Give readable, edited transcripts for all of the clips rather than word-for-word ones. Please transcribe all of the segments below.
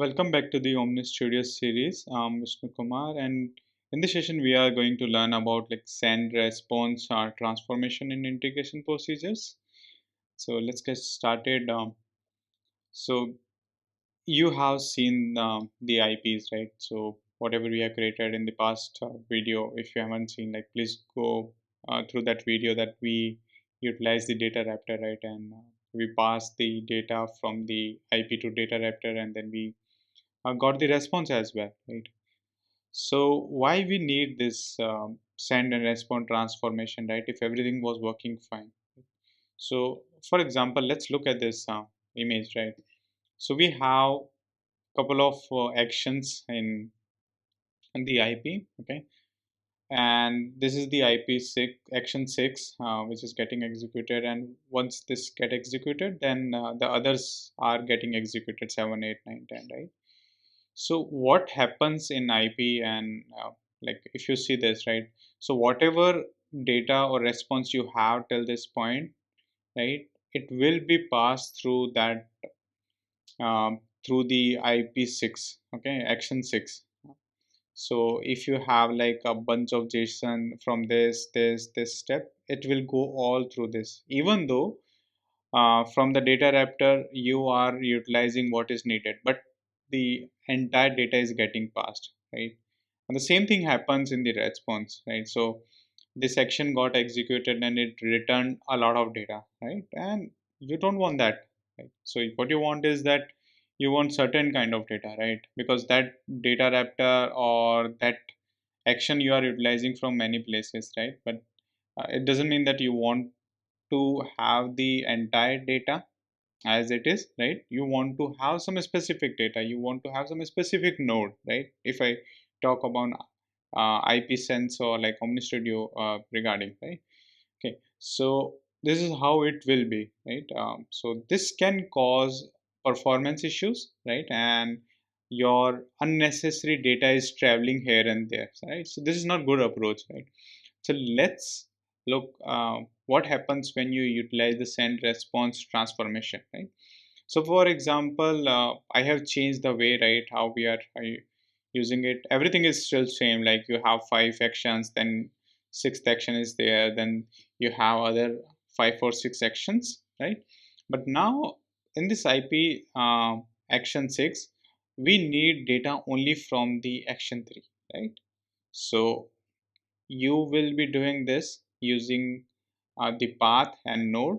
Welcome back to the OmniStudio series. I'm Vishnu Kumar, and in this session, we are going to learn about send, response, transformation, and integration procedures. So let's get started. So you have seen the IPs, right? So whatever we have created in the past video, if you haven't seen, please go through that video that we utilize the data raptor, right? And we pass the data from the IP to data raptor, and then we got the response as well, right? So why we need this send and response transformation, right? If everything was working fine. So for example, let's look at this image, right? So we have couple of actions in the IP, okay? And this is the IP6 action 6, which is getting executed, and once this get executed, then the others are getting executed 7, 8, 9, 10, right? So what happens in IP and if you see this, right? So whatever data or response you have till this point, right? It will be passed through that through the IP6, okay, action 6. So if you have like a bunch of JSON from this step, it will go all through this, even though from the data raptor you are utilizing what is needed, but the entire data is getting passed, right? And the same thing happens in the response, right? So this action got executed and it returned a lot of data, right? And you don't want that, right? So what you want is that you want certain kind of data, right? Because that data raptor or that action you are utilizing from many places, right? But it doesn't mean that you want to have the entire data as it is, right? You want to have some specific data, you want to have some specific node, right? If I talk about IP sense or like OmniStudio regarding, right? Okay, so this is how it will be, right? So this can cause performance issues, right? And your unnecessary data is traveling here and there, right? So this is not good approach, right? So let's look what happens when you utilize the send response transformation, right? So for example, I have changed the way, right, how we are using it. Everything is still same, like you have 5 actions, then sixth action is there, then you have other 5 or 6 actions, right? But now in this IP action 6, we need data only from the action 3, right? So you will be doing this using the path and node,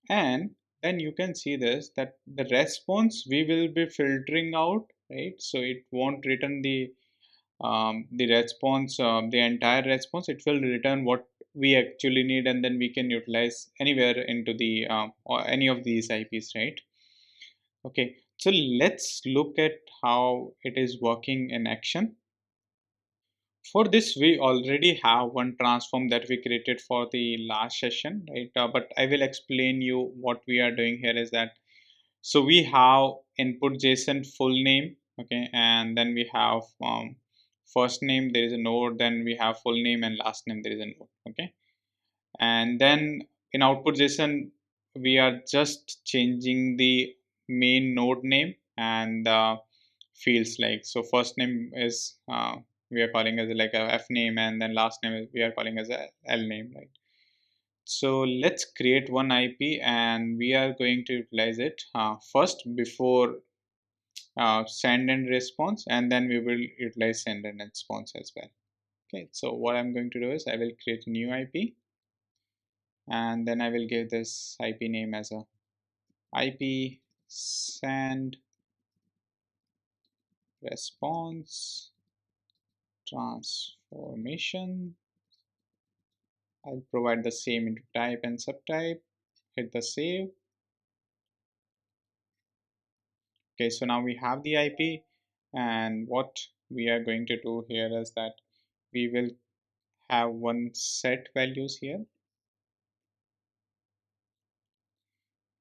and then you can see this that the response we will be filtering out, right? So it won't return the response, the entire response. It will return what we actually need, and then we can utilize anywhere into the or any of these IPs, right? Okay, so let's look at how it is working in action. For this, we already have one transform that we created for the last session, right? But I will explain you what we are doing here is that, so we have input JSON full name, okay, and then we have first name, there is a node, then we have full name, and last name, there is a node, okay. And then in output JSON, we are just changing the main node name and the fields, like, so first name is we are calling as like a F name, and then last name is we are calling as a L name, right? So let's create one IP, and we are going to utilize it first before send and response, and then we will utilize send and response as well. Okay, so what I'm going to do is I will create a new IP, and then I will give this IP name as a IP send response transformation. I'll provide the same into type and subtype, hit the save. Okay, so now we have the IP, and what we are going to do here is that we will have one set values here,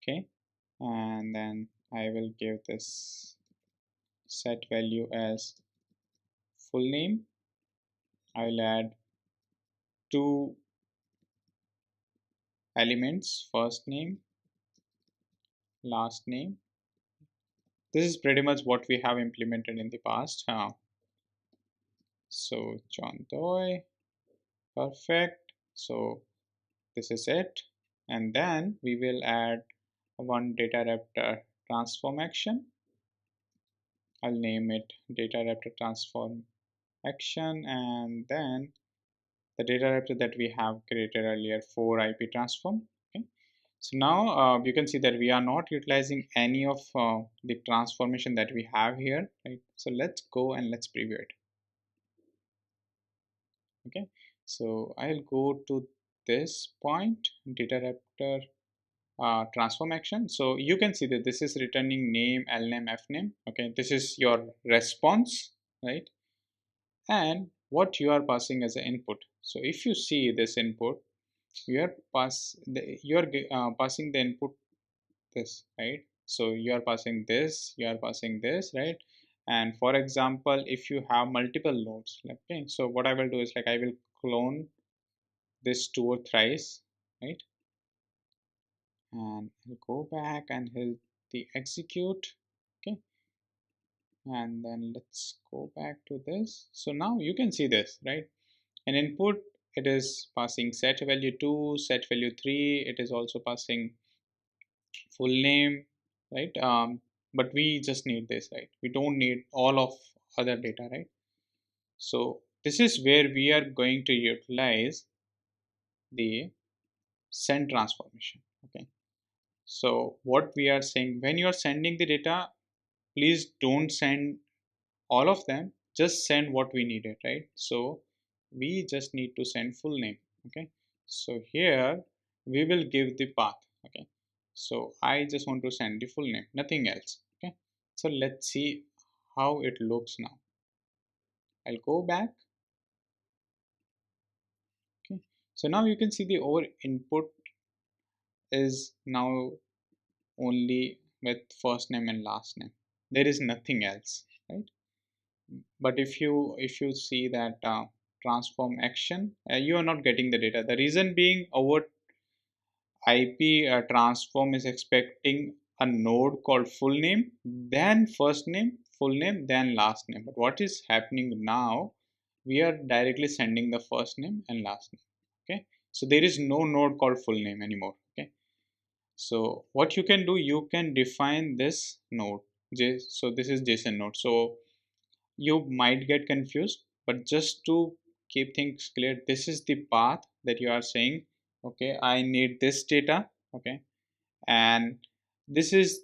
okay, and then I will give this set value as full name. I will add two elements, first name, last name, this is pretty much what we have implemented in the past. So John Doe, perfect. So this is it, and then we will add one data raptor transform action. I'll name it data raptor transform action, and then the data raptor that we have created earlier for IP transform. Okay, so now you can see that we are not utilizing any of the transformation that we have here, right? So let's go and let's preview it. Okay, so I'll go to this point, data raptor transform action. So you can see that this is returning name, lname, fname. Okay, this is your response, right? And what you are passing as an input. So if you see this input, you are passing the input this, right? So you are passing this, you are passing this, right? And for example, if you have multiple nodes, okay, so what I will do is like I will clone this two or thrice, right? And I'll go back and hit the execute. Okay, and then let's go back to this. So now you can see this, right? An input, it is passing set value 2, set value 3, it is also passing full name, right? But we just need this, right? We don't need all of other data, right? So this is where we are going to utilize the send transformation. Okay, so what we are saying, when you are sending the data, please don't send all of them, just send what we needed, right? So we just need to send full name. Okay, so here we will give the path. Okay, so I just want to send the full name, nothing else. Okay, so let's see how it looks now. I'll go back. Okay, so now you can see the our input is now only with first name and last name, there is nothing else, right? But if you see that transform action, you are not getting the data. The reason being our IP transform is expecting a node called full name, then first name, full name, then last name. But what is happening now, we are directly sending the first name and last name. Okay, so there is no node called full name anymore. Okay, so what you can do, you can define this node. So this is JSON node. So you might get confused, but just to keep things clear, this is the path that you are saying, okay, I need this data. Okay, and this is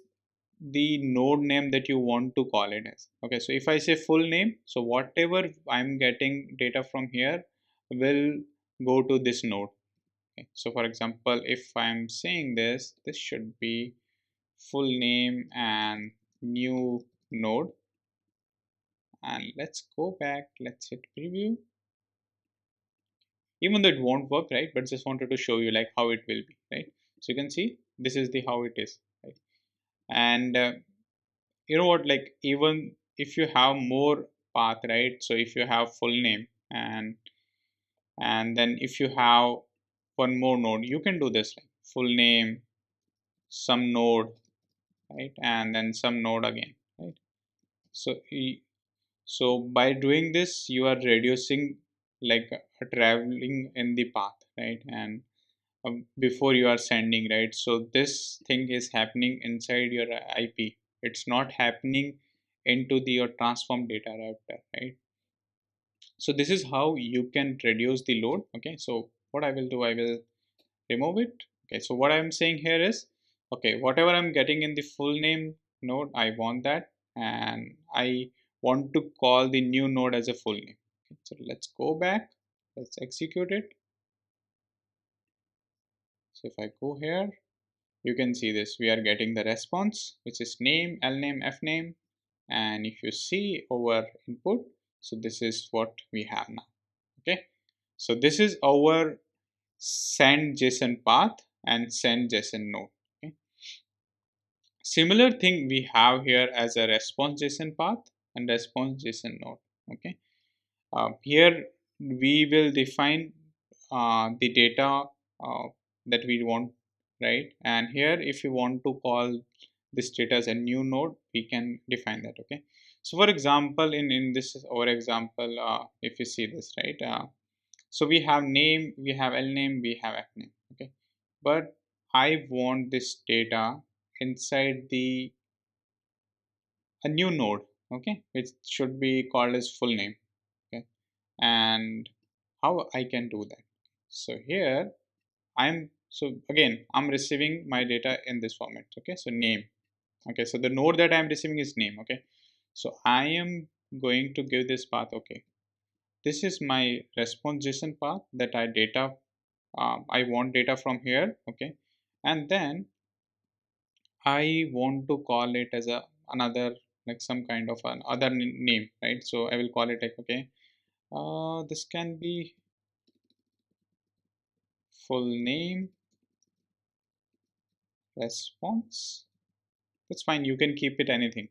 the node name that you want to call it as. Okay, so if I say full name, so whatever I'm getting data from here will go to this node. Okay, so for example, if I'm saying this should be full name and new node, and let's go back, let's hit preview. Even though it won't work, right, but just wanted to show you like how it will be, right? So you can see this is the how it is, right? And you know what, like even if you have more path, right? So if you have full name and then if you have one more node, you can do this, like full name, some node, right, and then some node again, right? So so by doing this, you are reducing like traveling in the path, right? And before you are sending, right? So this thing is happening inside your IP. It's not happening into the your transform data raptor, right? So this is how you can reduce the load. Okay, so what I will do, I will remove it. Okay, so what I'm saying here is, okay, whatever I'm getting in the full name node, I want that, and I want to call the new node as a full name. Okay, so let's go back, let's execute it. So if I go here, you can see this, we are getting the response, which is name, lname, fname, and if you see our input, so this is what we have now. Okay, so this is our send JSON path and send JSON node. Okay, similar thing we have here as a response JSON path and response JSON node. Okay, here we will define the data that we want, right? And here if you want to call this data as a new node, we can define that. Okay, so for example, in this our example, if you see this, right, so we have name, we have L name, we have F name. Okay, but I want this data inside the a new node, okay, which should be called as full name. Okay, and how I can do that? So here I'm receiving my data in this format. Okay, so name. Okay, so the node that I'm receiving is name. Okay, so I am going to give this path. Okay, this is my response JSON path that I want data from here. Okay, and then I want to call it as a another, like some kind of an other name, right? So I will call it like, okay, this can be full name response. That's fine, you can keep it anything.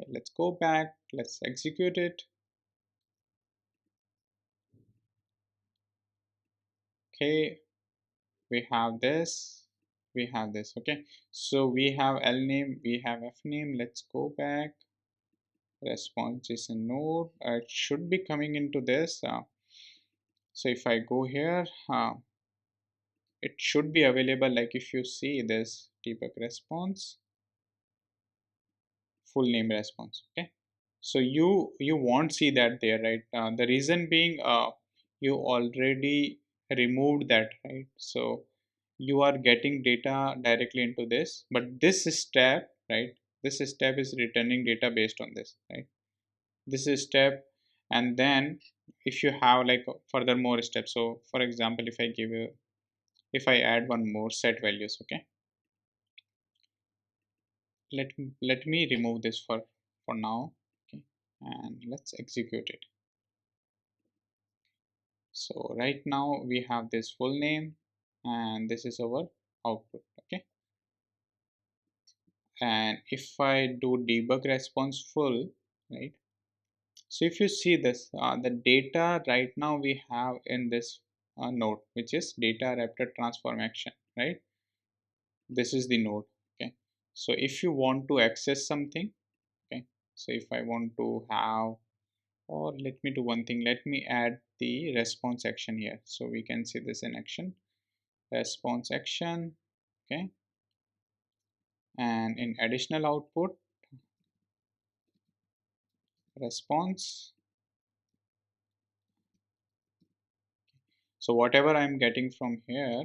Okay, let's go back, let's execute it. Okay, we have this, we have this. Okay, so we have L name, we have F name. Let's go back. Response is a node. It should be coming into this. So if I go here, it should be available. Like if you see this debug response, full name response. Okay, so you won't see that there, right? The reason being, you already removed that, right? So you are getting data directly into this, but this step, right, this step is returning data based on this, right? This is step. And then if you have like further more steps, so for example, if I give you, if I add one more set values. Okay, let me remove this for now. Okay, and let's execute it. So right now we have this full name, and this is our output. Okay, and if I do debug response full, right, so if you see this, the data right now we have in this node, which is data raptor transform action, right? This is the node. Okay, so if you want to access something, okay, so if I want to have, or let me do one thing, let me add the response action here, so we can see this in action. Response action. Okay, and in additional output, response. So whatever I'm getting from here,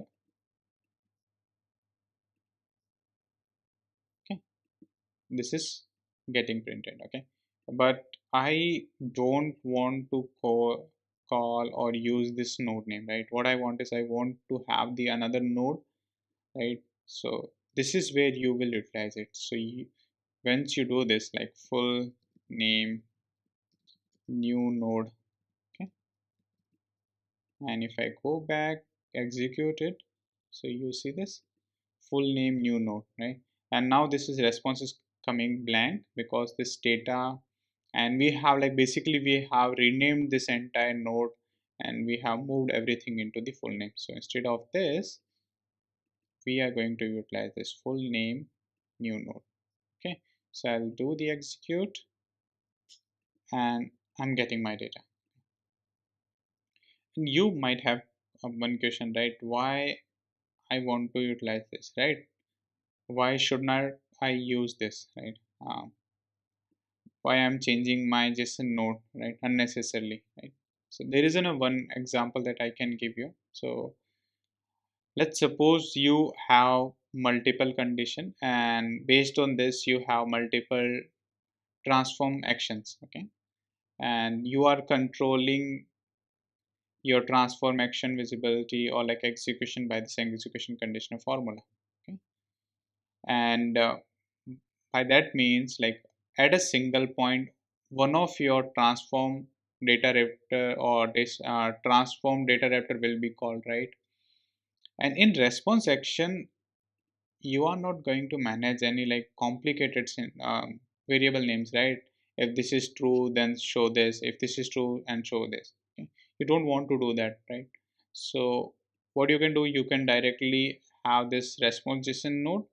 okay, this is getting printed. Okay, but I don't want to call or use this node name, right? What I want is I want to have the another node, right? So this is where you will utilize it. So once you do this, like full name new node. Okay, and if I go back, execute it, so you see this full name new node, right? And now this is response is coming blank because this data, and we have like basically we have renamed this entire node and we have moved everything into the full name. So instead of this, we are going to utilize this full name new node. Okay, so I'll do the execute and I'm getting my data. And you might have one question, right? Why I want to utilize this, right? Why should not I use this, right? Why I'm changing my JSON node, right, unnecessarily, right? So there isn't a one example that I can give you. So let's suppose you have multiple condition, and based on this you have multiple transform actions. Okay, and you are controlling your transform action visibility or like execution by this execution conditional formula. Okay, and by that means, like at a single point, one of your transform data raptor or this transform data raptor will be called, right? And in response action, you are not going to manage any like complicated variable names, right? If this is true, then show this. If this is true, and show this. Okay? You don't want to do that, right? So what you can do, you can directly have this response JSON node,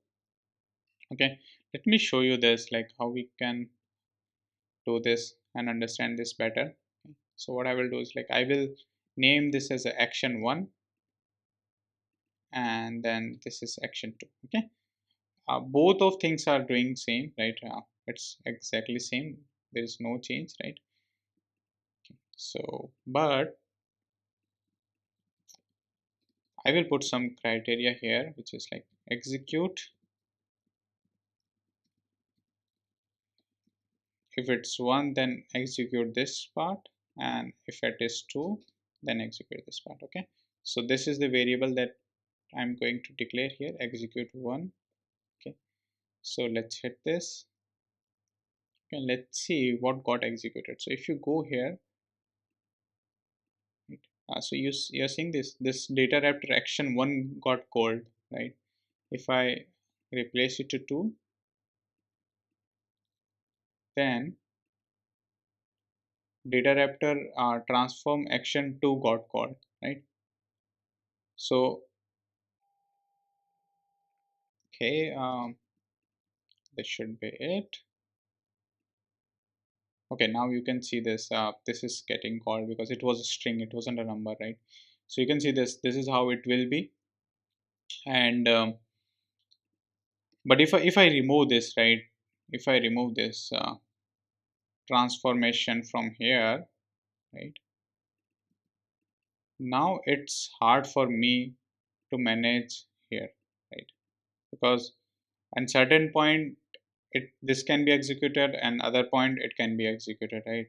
Okay, let me show you this, like how we can do this and understand this better. So what I will do is, like, I will name this as a action 1, and then this is action 2. Okay, both of things are doing same, right? It's exactly same, there is no change, right? So but I will put some criteria here, which is like execute if it's 1, then execute this part, and if it is 2, then execute this part. Okay, so this is the variable that I'm going to declare here, execute 1. Okay, so let's hit this. Okay, let's see what got executed. So if you go here, right, so you're seeing this data raptor action 1 got called, right? If I replace it to 2, then data raptor transform action 2 got called, right? So okay, this should be it. Okay, now you can see this, this is getting called because it was a string, it wasn't a number, right? So you can see this is how it will be. And but if I remove this, right, if I remove this transformation from here, right, now it's hard for me to manage here, right? Because at certain point this can be executed, and other point it can be executed, right?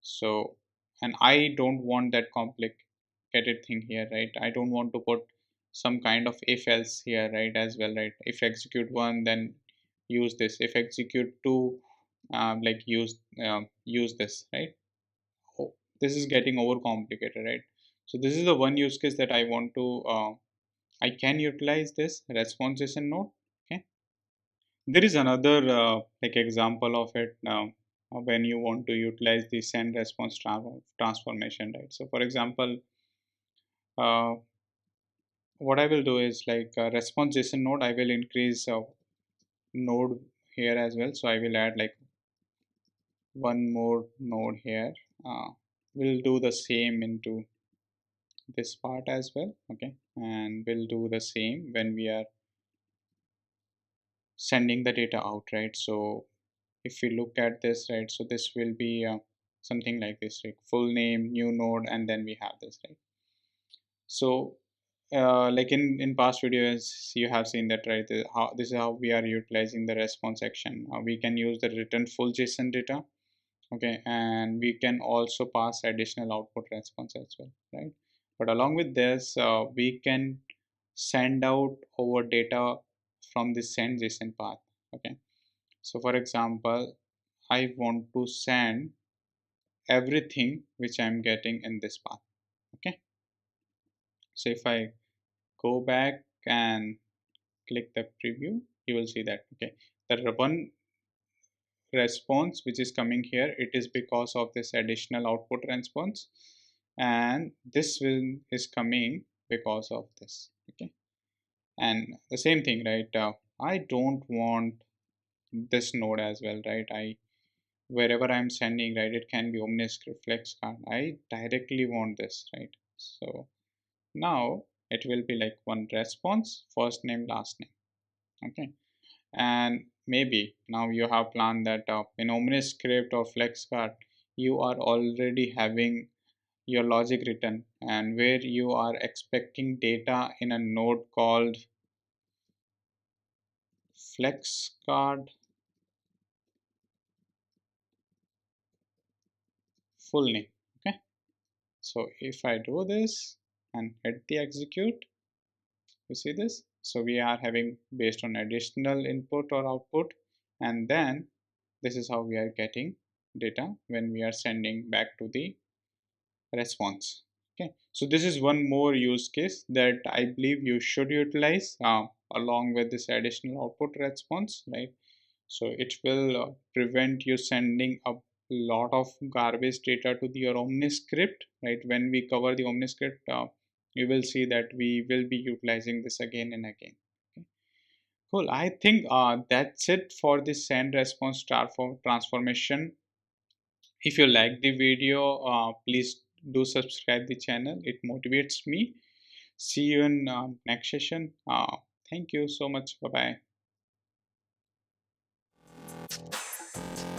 So, and I don't want that complicated thing here, right? I don't want to put some kind of if else here, right, as well, right? If execute 1, then use this. If execute 2, like use this, right? Oh, this is getting over complicated, right? So this is the one use case that I want to I can utilize this response JSON node. Okay, there is another like example of it now, when you want to utilize the send response transformation, right? So for example, uh, what I will do is, like, response JSON node, I will increase node here as well. So I will add like one more node here. We'll do the same into this part as well. Okay, and we'll do the same when we are sending the data out, right? So if we look at this, right, so this will be something like this, right? Full name, new node, and then we have this, right? So like in past videos you have seen that, right? This is how we are utilizing the response action. We can use the return full JSON data. Okay, and we can also pass additional output response as well, right? But along with this, we can send out our data from the send JSON path. Okay, so for example, I want to send everything which I'm getting in this path. Okay, so if I go back and click the preview, you will see that, okay, the one response which is coming here, it is because of this additional output response, and this will is coming because of this. Okay, and the same thing, right? I don't want this node as well, right? Wherever I'm sending, right, it can be OmniScript, FlexCard, I directly want this, right? So now it will be like one response, first name, last name. Okay, and maybe now you have planned that in OmniScript or FlexCard you are already having your logic written, and where you are expecting data in a node called FlexCard full name. Okay, so if I do this and hit the execute, you see this, so we are having based on additional input or output, and then this is how we are getting data when we are sending back to the response. Okay, so this is one more use case that I believe you should utilize along with this additional output response, right? So it will prevent you sending a lot of garbage data to your OmniScript, right? When we cover the OmniScript, you will see that we will be utilizing this again and again. Okay, Cool. I think that's it for the send response transformation. If you like the video, please do subscribe the channel. It motivates me. See you in next session. Thank you so much. Bye bye.